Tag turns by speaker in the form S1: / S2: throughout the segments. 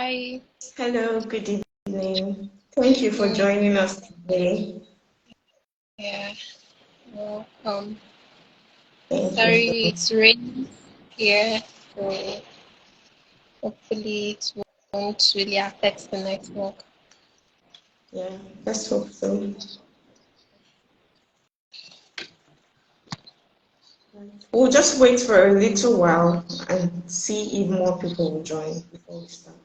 S1: Hi.
S2: Hello, good evening. Thank you for
S1: Mm,
S2: joining us today.
S1: yeah, welcome.
S2: Thank you.
S1: Sorry, it's raining here, so hopefully it won't really affect the network.
S2: Yeah, let's hope so. We'll just wait for a little while and see if more people will join before we start.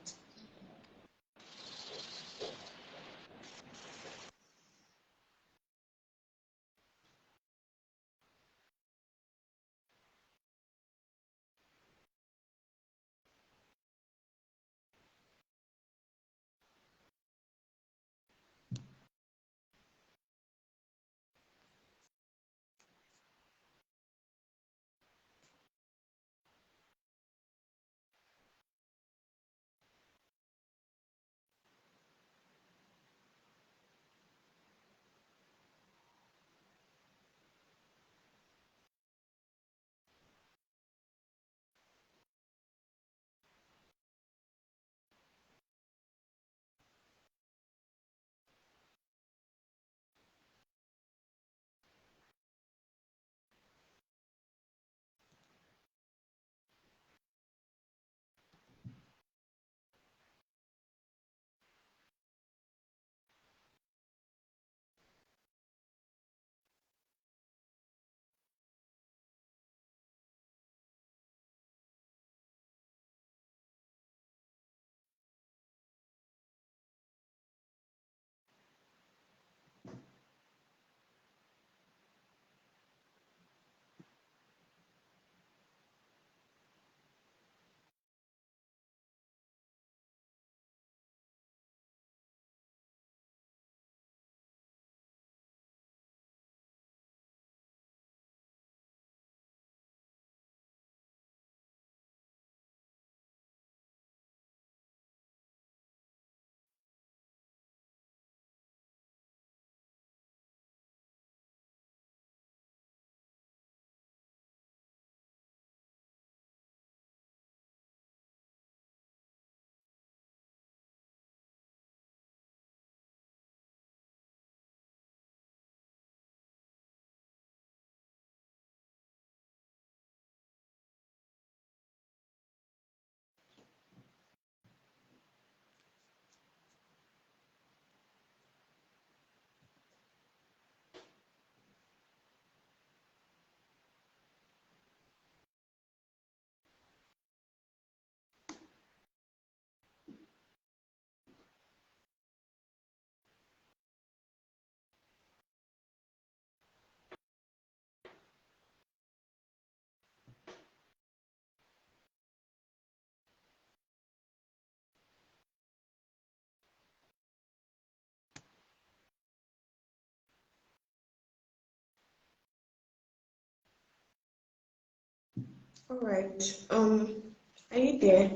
S2: All right. Are you there?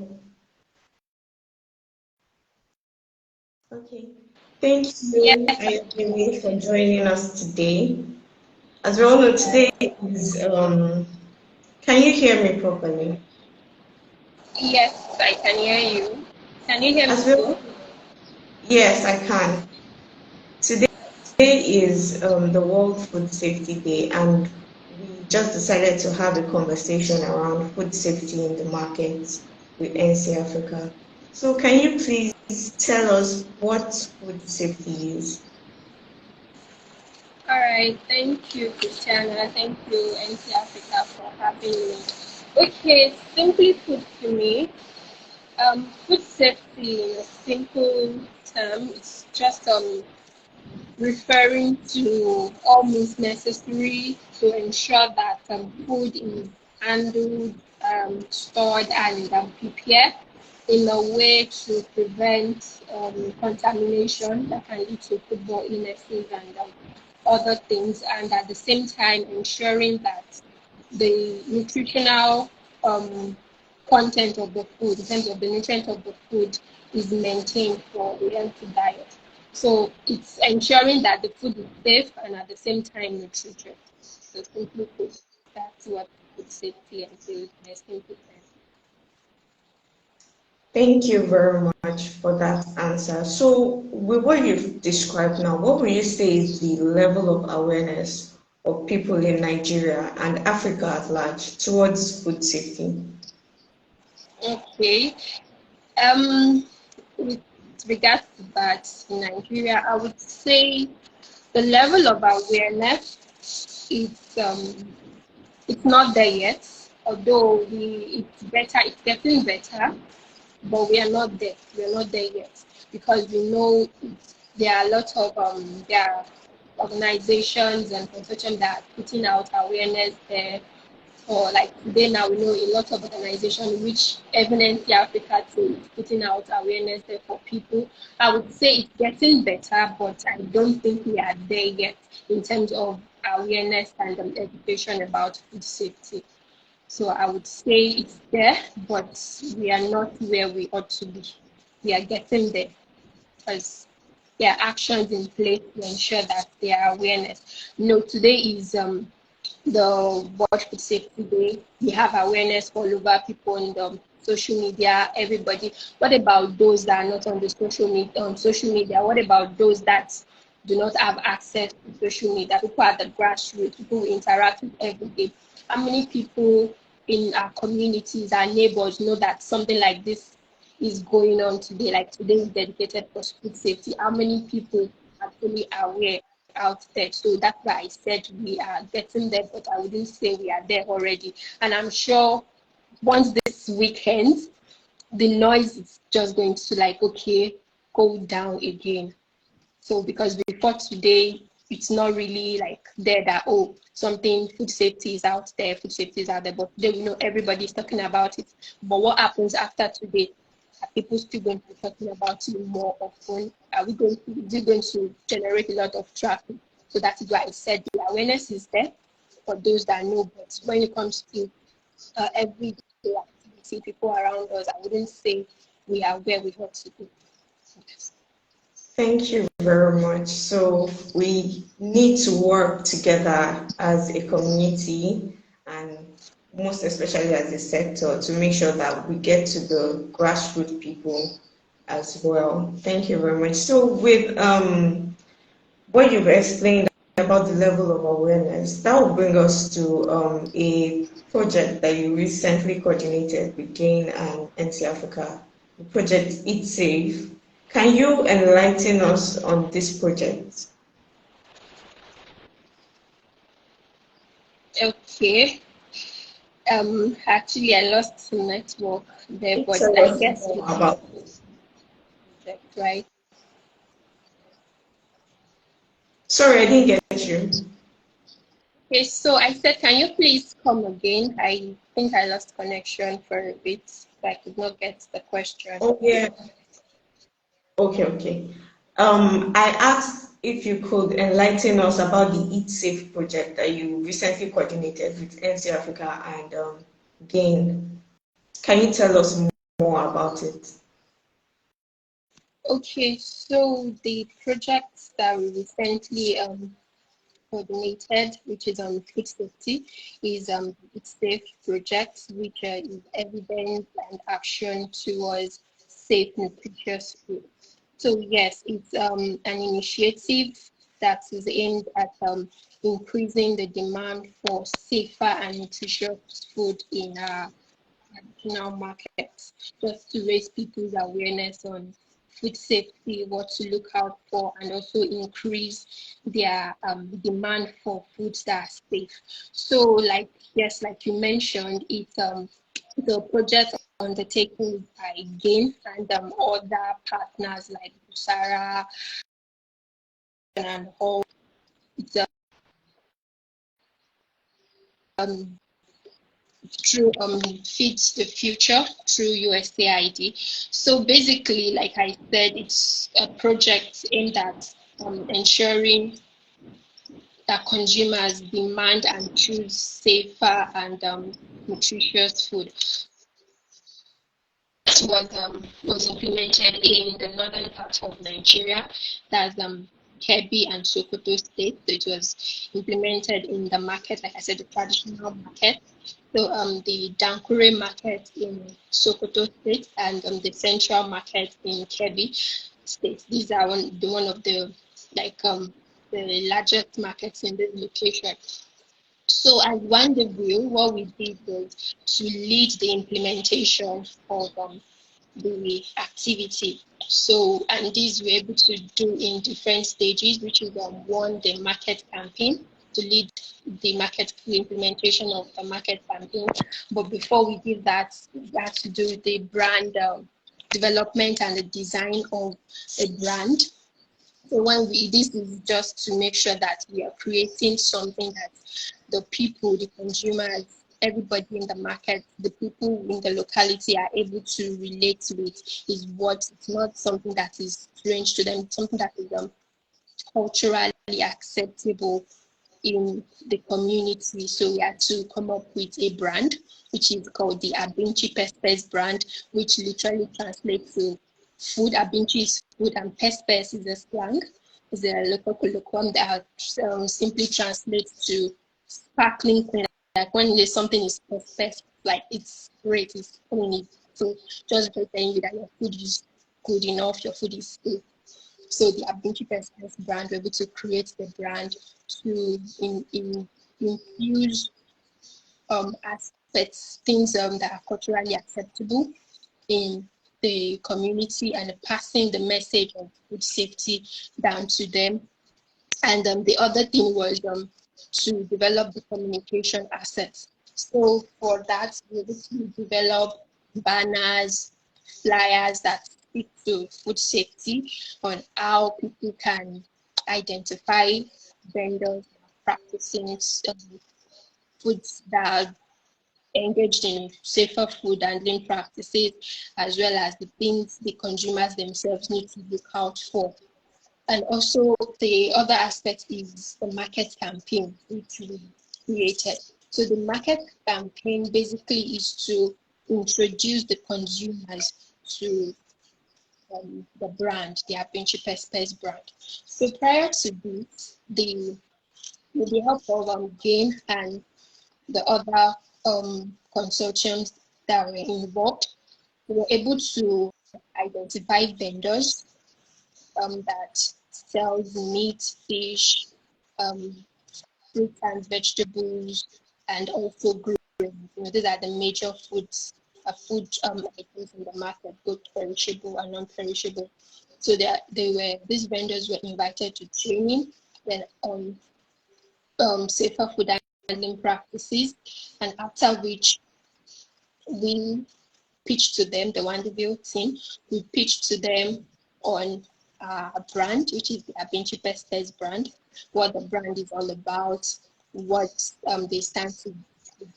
S2: Okay. Thank you,
S1: Yes,
S2: Ayodele, for joining us today. As we all know, today is can you hear me properly?
S1: yes, I can hear you. Can you hear me
S2: As we
S1: too?
S2: yes, I can. Today is the World Food Safety Day, and we just decided to have a conversation around food safety in the market with NC Africa. So, can you please tell us what food safety is?
S1: All right, thank you, Christiana. Thank you, NC Africa, for having me. Okay, simply put to me, food safety in a simple term is just referring to all means necessary to ensure that food is handled, stored, and prepared in a way to prevent contamination that can lead to foodborne illnesses and other things, and at the same time ensuring that the nutritional um, content of the food, in terms of the nutrient of the food, is maintained for a healthy diet. So it's ensuring that the food is safe and at the same time nutritious. So simply put, that's what food safety entails in a simple term.
S2: Thank you very much for that answer. So, with what you've described now, what would you say is the level of awareness of people in Nigeria and Africa at large towards food safety?
S1: Okay. With regards to that in Nigeria, I would say the level of awareness it's not there yet. Although it's better, it's getting better, but we are not there. We are not there yet because we know there are a lot of there are organizations and consortiums that are putting out awareness there. Or like today now, we know a lot of organizations which even NC Africa too is putting out awareness there for people. I would say it's getting better, but I don't think we are there yet in terms of awareness and education about food safety. So I would say it's there, but we are not where we ought to be. We are getting there because there are actions in place to ensure that there are awareness. Today is the World Food Safety Day. We have awareness all over people on the social media, everybody. What about those that are not on the social media? What about those that do not have access to social media? People at the grassroots, people who interact with every day. How many people in our communities, our neighbors know that something like this is going on today? Like today is dedicated for food safety. How many people are actually aware out there? So that's why I said we are getting there, but I wouldn't say we are there already. And I'm sure once this weekend, the noise is just going to go down again. So because before today, it's not really like there that something food safety is out there, food safety is out there, but today we know everybody's talking about it. But what happens after today? Are people still going to be talking about it more often? Is it going to generate a lot of traffic? So that is why I said the awareness is there for those that know, but when it comes to everyday activity, people around us, I wouldn't say we are where we ought to be. Yes.
S2: Thank you very much. So, we need to work together as a community and most especially as a sector to make sure that we get to the grassroots people as well. Thank you very much. So, with what you've explained about the level of awareness, that will bring us to a project that you recently coordinated with Gain and NC Africa, the project Eat Safe. Can you enlighten us on this project?
S1: Okay. Actually, I lost some network there, but
S2: Tell
S1: I
S2: us
S1: guess
S2: more
S1: you
S2: about it.
S1: said right.
S2: Sorry, I didn't get you.
S1: Okay, so I said, can you please come again? I think I lost connection for a bit, so I could not get the question.
S2: Oh, yeah. Okay, okay. I asked if you could enlighten us about the Eat Safe project that you recently coordinated with NC Africa and Gain. Can you tell us more about it?
S1: Okay, so the project that we recently coordinated, which is on food safety, is It's Safe project, which is evidence and action towards safe, nutritious food. So yes, it's an initiative that is aimed at increasing the demand for safer and nutritious food in our traditional markets, just to raise people's awareness on food safety, what to look out for, and also increase their demand for foods that are safe. So, like you mentioned, it's the project undertaken by GAIN and other partners like Busara and all. It's um, through Feeds the Future through USAID. So basically, like I said, it's a project aimed at ensuring that consumers demand and choose safer and nutritious food. It was implemented in the northern part of Nigeria, that's Kebbi and Sokoto State. So it was implemented in the market, like I said, the traditional market. So the Dankure market in Sokoto State and the Central market in Kebbi State. These are one of the like the largest markets in this location. So at Wandieville, what we did was to lead the implementation of the activity. So, and these we're able to do in different stages, which is one, the market campaign, to lead the market the implementation of the market campaign. But before we did that, we had to do the brand development and the design of a brand. So this is just to make sure that we are creating something that the people, the consumers, everybody in the market, the people in the locality are able to relate with. Is what it's not something that is strange to them, something that is culturally acceptable in the community. So we had to come up with a brand, which is called the Abinchi Pespes brand, which literally translates to food. Abinchi is food and Pespes is a slang, is a local colloquium that simply translates to sparkling clean. Like when there's something is perfect, like it's great, it's clean. So just telling you that your food is good enough, your food is safe. So the Abinchi Pespes brand, we're able to create the brand to infuse aspects, things that are culturally acceptable in the community and passing the message of food safety down to them. And the other thing was to develop the communication assets. So for that, we able to develop banners, flyers that speak to food safety on how people can identify vendors practicing foods that are engaged in safer food handling practices, as well as the things the consumers themselves need to look out for. And also the other aspect is the market campaign, which we created. So the market campaign basically is to introduce the consumers to the brand, the Abinchi Pespes brand. So prior to this, with the help of GAIN and the other consortiums that were involved, we were able to identify vendors that sells meat, fish, fruits and vegetables, and also grains. These are the major food items in the market, both perishable and non-perishable. So these vendors were invited to training, then safer food handling practices, and after which we pitched to them, the Wandieville team, we pitched to them on a brand, which is the Abinchi Pestes brand, what the brand is all about, what they stand to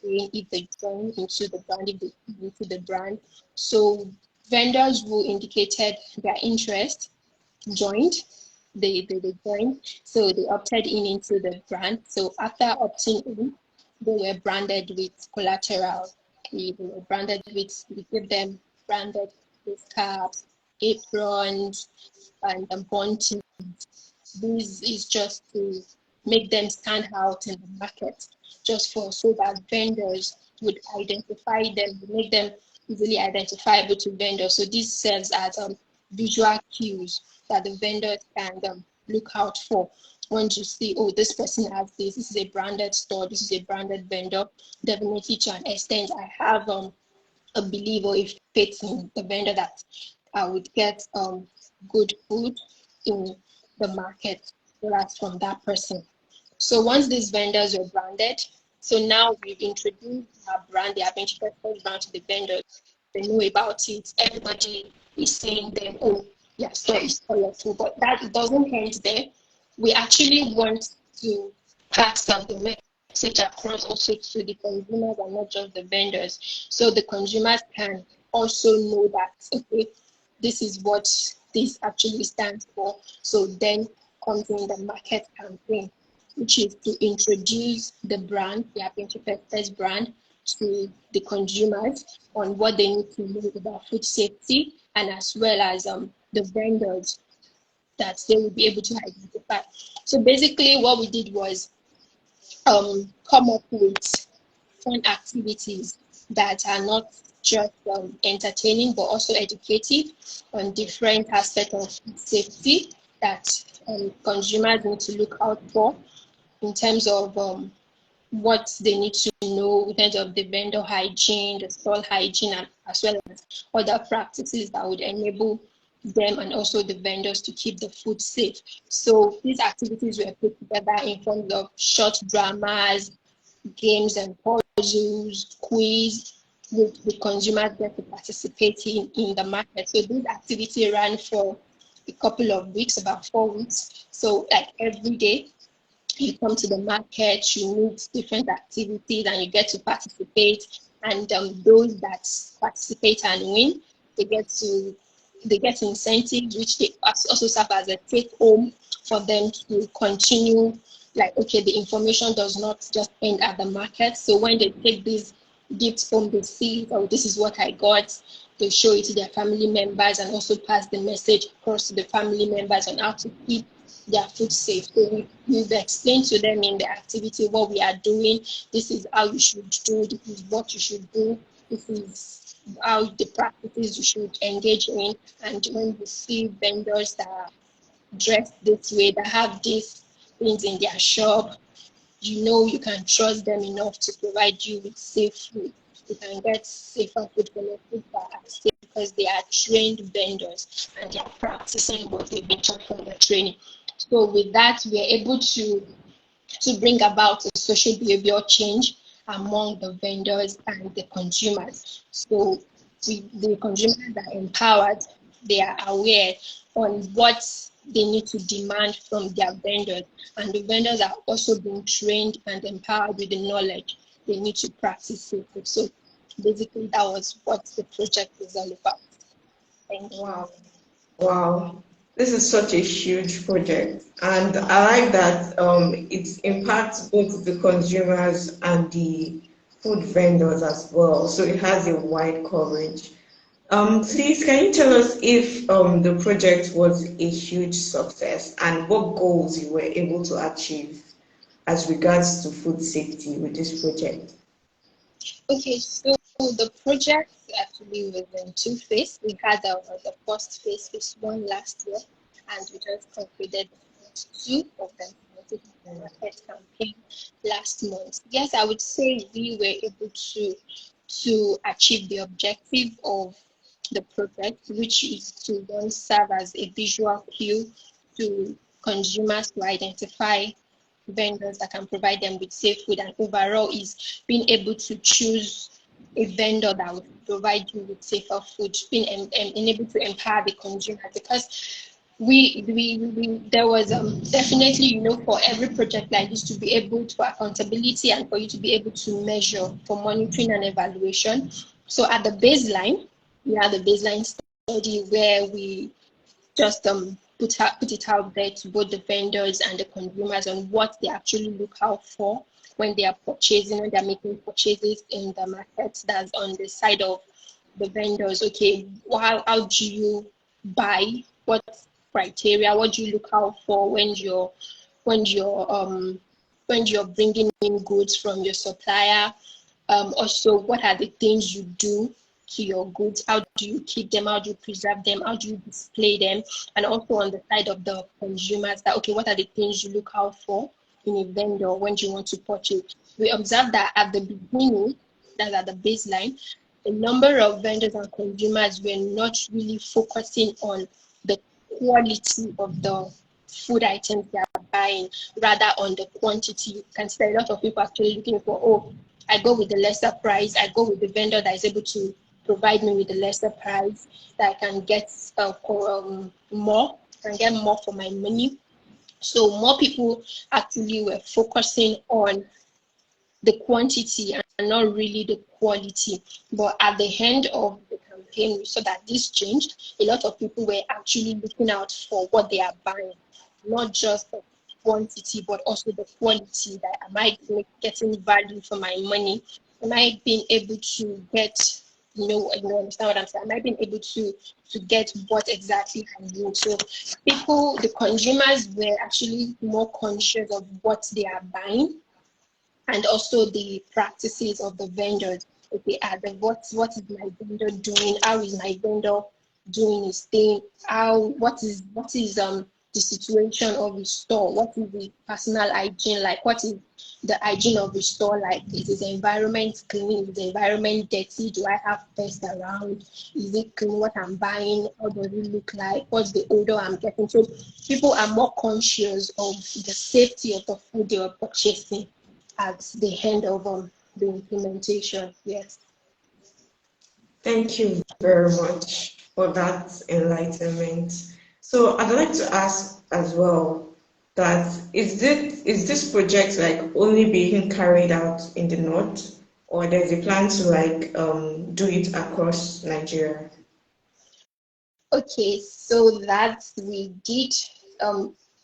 S1: gain if they join into the brand, if they into the brand. So vendors who indicated their interest joined. They joined, so they opted in into the brand. So after opting in, they were branded with collateral. They were branded with, we give them branded with caps, aprons, and bunting. This is just to make them stand out in the market, just for so that vendors would identify them, make them easily identifiable to vendors. So this serves as visual cues that the vendors can look out for. Once you see, oh, this person has this is a branded store, this is a branded vendor, definitely to an extent, I have a belief or a faith in the vendor that I would get good food in the market from that person. So once these vendors were branded, so now we've introduced our brand, the Adventure Pepper brand to the vendors. They know about it. Everybody is saying them, oh, yeah, store is for your food. But that doesn't end there. We actually want to pass on the message across also to the consumers and not just the vendors. So the consumers can also know that, okay, this is what this actually stands for. So then comes in the market campaign, which is to introduce the brand, the Adventure Peppers brand, to the consumers on what they need to know about food safety, and as well as the vendors that they will be able to identify. So basically what we did was come up with fun activities that are not just entertaining but also educative on different aspects of food safety that consumers need to look out for in terms of what they need to know in terms of the vendor hygiene, the store hygiene, and as well as other practices that would enable them and also the vendors to keep the food safe. So these activities were put together in forms of short dramas, games and puzzles, quiz, which the consumers get to participate in the market. So this activity ran for a couple of weeks, about 4 weeks. So like every day, you come to the market, you meet different activities, and you get to participate. And those that participate and win, they get incentives, which they also serve as a take home for them to continue. Like, okay, the information does not just end at the market. So when they take these gifts home, they see, oh, this is what I got. They show it to their family members and also pass the message across to the family members on how to keep their food safe. So we've explained to them in the activity what we are doing. This is how you should do. This is what you should do. This is how the practices you should engage in. And when you see vendors that are dressed this way, that have these things in their shop, you know you can trust them enough to provide you with safe food. You can get safer food from your food that are safe because they are trained vendors and they are practicing what they've been taught from the training. So with that, we are able to bring about a social behavior change among the vendors and the consumers. So the consumers are empowered, they are aware on what they need to demand from their vendors, and the vendors are also being trained and empowered with the knowledge they need to practice safely. So basically, that was what the project is all about. Thank you.
S2: Wow. Wow. This is such a huge project. And I like that it impacts both the consumers and the food vendors as well. So it has a wide coverage. Please, can you tell us if the project was a huge success and what goals you were able to achieve as regards to food safety with this project?
S1: Okay, so the project actually was in two phases. We had the first phase one last year, and we just concluded phase two of the market campaign last month. Yes, I would say we were able to achieve the objective of the project, which is to then serve as a visual cue to consumers to identify vendors that can provide them with safe food, and overall is being able to choose a vendor that will provide you with safer food, being able to empower the consumer, because there was definitely, for every project like this to be able to accountability and for you to be able to measure for monitoring and evaluation. So at the baseline, we had the baseline study where we just put it out there to both the vendors and the consumers on what they actually look out for when they are purchasing, when they're making purchases in the market. That's on the side of the vendors. Okay, how do you buy? What criteria? What do you look out for when you're when you're when you're bringing in goods from your supplier? Also, what are the things you do to your goods? How do you keep them? How do you preserve them? How do you display them? And also on the side of the consumers, that okay, what are the things you look out for in a vendor when you want to purchase? We observed that at the beginning, that's at the baseline, a number of vendors and consumers were not really focusing on the quality of the food items they are buying, rather on the quantity. You can see a lot of people actually looking for, oh, I go with the lesser price. I go with the vendor that is able to provide me with the lesser price, that I can get more, can get more for my money. So more people actually were focusing on the quantity and not really the quality. But at the end of the campaign, we saw that this changed. A lot of people were actually looking out for what they are buying, not just the quantity, but also the quality. That am I getting value for my money? Am I being able to get, understand what I'm saying? Am I being able to get what exactly I need? So the consumers were actually more conscious of what they are buying, and also the practices of the vendors. Okay, what is my vendor doing? How is my vendor doing his thing? What is the situation of the store? What is the personal hygiene like? What is the hygiene of the store like? Is the environment clean? Is the environment dirty? Do I have pests around? Is it clean? What I'm buying? How does it look like? What's the odor I'm getting? So people are more conscious of the safety of the food they are purchasing at the end of the implementation. Yes.
S2: Thank you very much for that enlightenment. So I'd like to ask as well that is this project like only being carried out in the north, or there's a plan to like do it across Nigeria?
S1: Okay, so that we did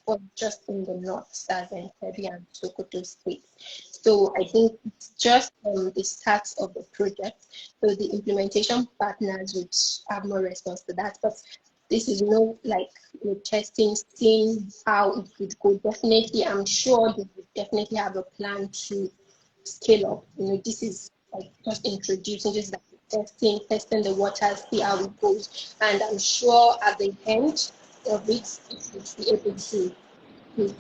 S1: for just in the north, that's in Kebbi and Sokoto states. So I think it's just the start of the project. So the implementation partners would have more response to that. But this is like testing, seeing how it would go. Definitely, I'm sure they would definitely have a plan to scale up. This is like just introducing, just like testing the waters, see how it goes. And I'm sure at the end of it will be able to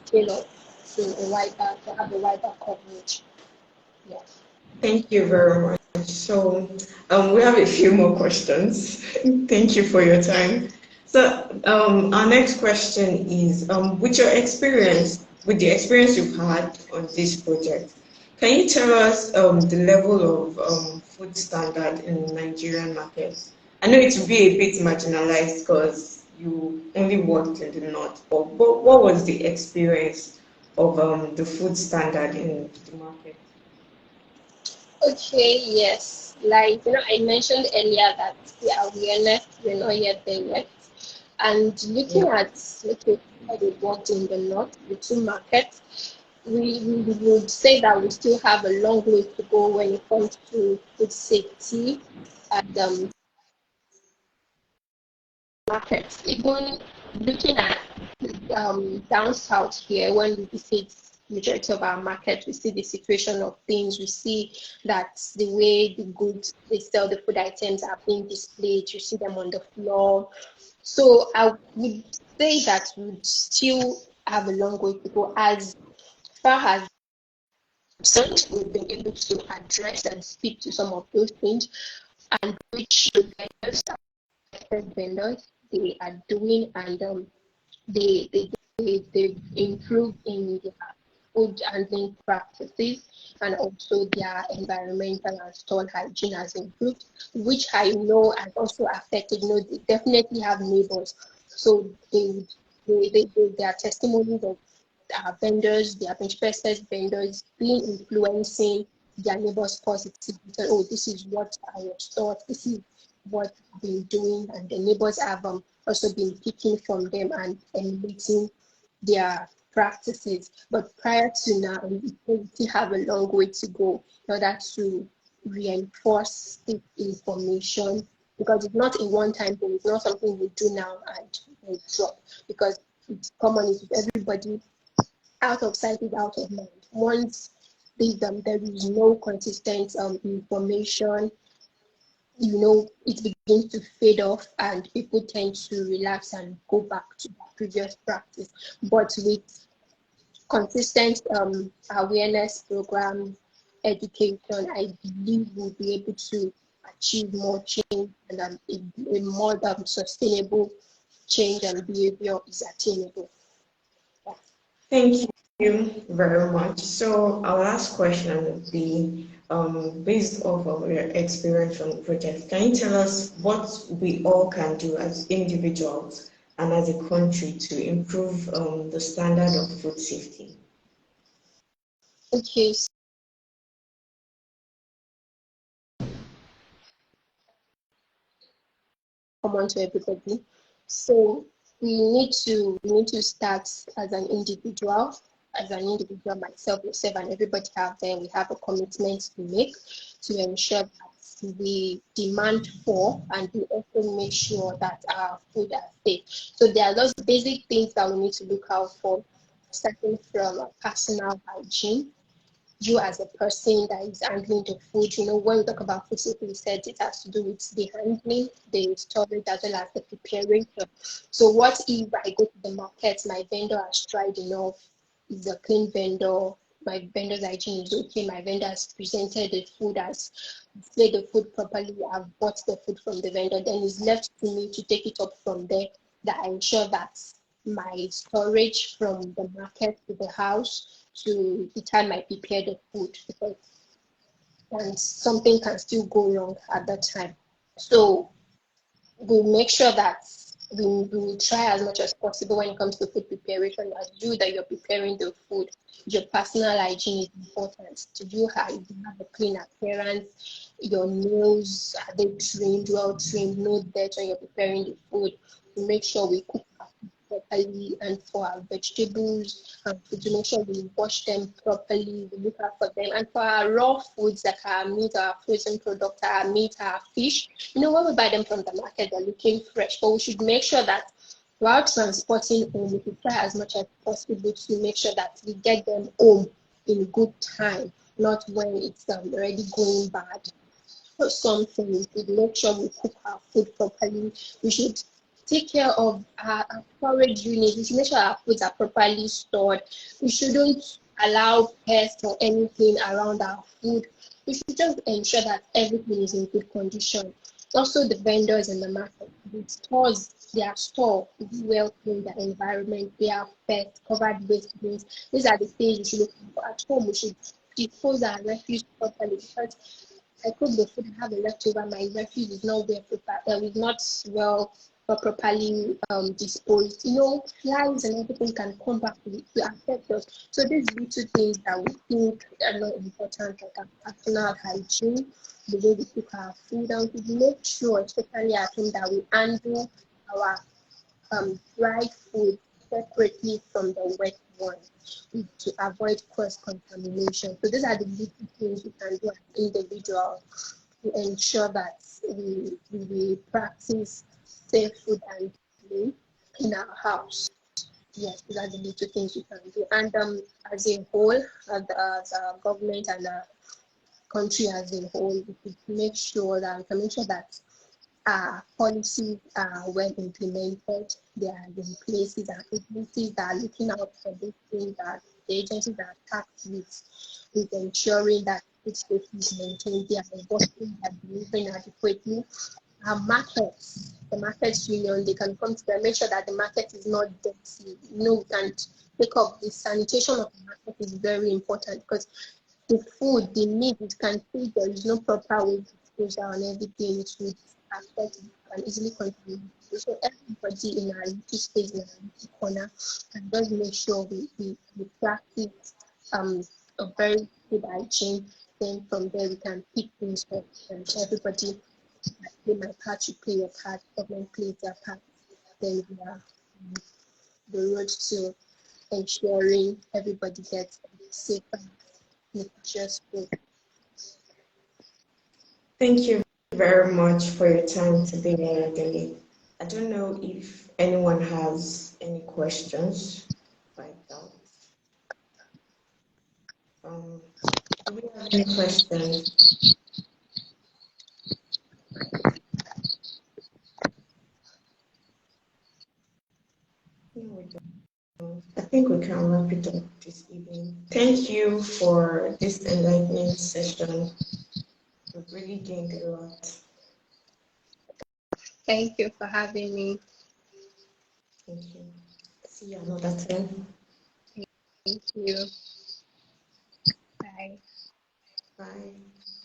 S1: scale up to have a wider coverage. Yeah.
S2: Thank you very much. So we have a few more questions. Thank you for your time. So our next question is, with the experience you've had on this project, can you tell us the level of food standard in Nigerian markets? I know it will be a bit marginalized because you only worked in the north, but what was the experience of the food standard in the market?
S1: Okay, yes. Like, I mentioned earlier that the awareness we're not yet there yet. And looking
S2: Yeah.
S1: at how they worked in the north, the two markets, we would say that we still have a long way to go when it comes to food safety and markets. Even looking at down south here, when we visit majority of our market, we see the situation of things. We see that the way the goods they sell, the food items are being displayed. You see them on the floor. So I would say that we would still have a long way to go as far as concerned. We've been able to address and speak to some of those things and which the vendors they are doing and they they they improve in their food handling practices and also their environmental and store hygiene has improved, which I know has also affected. They definitely have neighbors, so their testimonies of vendors, their bench pressers, vendors being influencing their neighbors positively. So, oh, this is what I was taught. This is what I've been doing, and the neighbors have also been picking from them and emulating their practices. But prior to now, we still have a long way to go in order to reinforce the information because it's not a one-time thing. It's not something we do now and we drop because it's common with everybody. Out of sight is out of mind. Once there is no consistent information, it begins to fade off and people tend to relax and go back to their previous practice. But with consistent awareness program, education, I believe we'll be able to achieve more change and a more sustainable change and behavior is attainable. Yeah.
S2: Thank you very much. So our last question would be, based off of your experience from the project, can you tell us what we all can do as individuals and as a country to improve the standard of food safety?
S1: Okay, common to everybody. So we need to start as an individual, myself, yourself, and everybody out there. We have a commitment to make to ensure that we demand for and we also make sure that our food are safe. So there are those basic things that we need to look out for, starting from personal hygiene you as a person that is handling the food. When we talk about food safety, we said it has to do with the handling, the storage, as well as the preparation. So what if I go to the market, my vendor has tried enough, is a clean vendor, my vendor's hygiene is okay, my vendor has presented the food, has displayed the food properly, I've bought the food from the vendor, then it's left to me to take it up from there, that I ensure that my storage from the market to the house to the time I prepare the food, because and something can still go wrong at that time. So we make sure that we try as much as possible when it comes to food preparation, as you that you're preparing the food. Your personal hygiene is important. Do you have a clean appearance? Your nails, are they trimmed, well trimmed, no dirt when you're preparing the food? We make sure we cook properly, and for our vegetables, to make sure we wash them properly, we look out for them. And for our raw foods like our meat, our frozen products, our meat, our fish, when we buy them from the market, they're looking fresh, but we should make sure that while transporting home, we should try as much as possible to make sure that we get them home in good time, not when it's already going bad or something. We should make sure we cook our food properly. We should take care of our storage unit. We should make sure our foods are properly stored. We shouldn't allow pests or anything around our food. We should just ensure that everything is in good condition. Also, the vendors in the market, the stores, their store is well cleaned, the environment, they are pets, covered waste bins. These are the things we should look for. At home, we should dispose our refuse properly, because I cook the food, I have a leftover, my refuse is not well prepared, is not well or properly disposed. Flies and everything can come back to affect us. So these little things that we think are not important, like our personal hygiene, the way we cook our food, and we make sure, especially at home, that we handle our dry food separately from the wet one to avoid cross contamination. So these are the little things we can do as individuals to ensure that we practice safe food handling in our house. Yes, these are the little things we can do. And as a whole, as a government and a country as a whole, we should make sure that we can make sure that policies are well implemented. They are in places, and agencies that are looking out for these things, that the agencies that are tasked with ensuring that food safety is maintained. They are working, they are delivering adequately. Our markets, the markets union, they can come together, make sure that the market is not dirty. We can take up the sanitation of the market is very important, because the food, the meat, it can see there is no proper way disposal and everything. It would affect, it can easily contaminate. So everybody in our little space, in our little corner, can just make sure we practice a very good hygiene. Then from there we can pick things up, and everybody, I play my part, you play your part, government plays their part. Then we are the road to ensuring everybody gets safe and nutritious food.
S2: Thank you very much for your time today, Ayodele. I don't know if anyone has any questions right now. Do we have any questions? No, we don't. I think we can wrap it up this evening. Thank you for this enlightening session. We've really gained a lot.
S1: Thank you for having me.
S2: Thank you. See you another time.
S1: Thank you. Bye.
S2: Bye.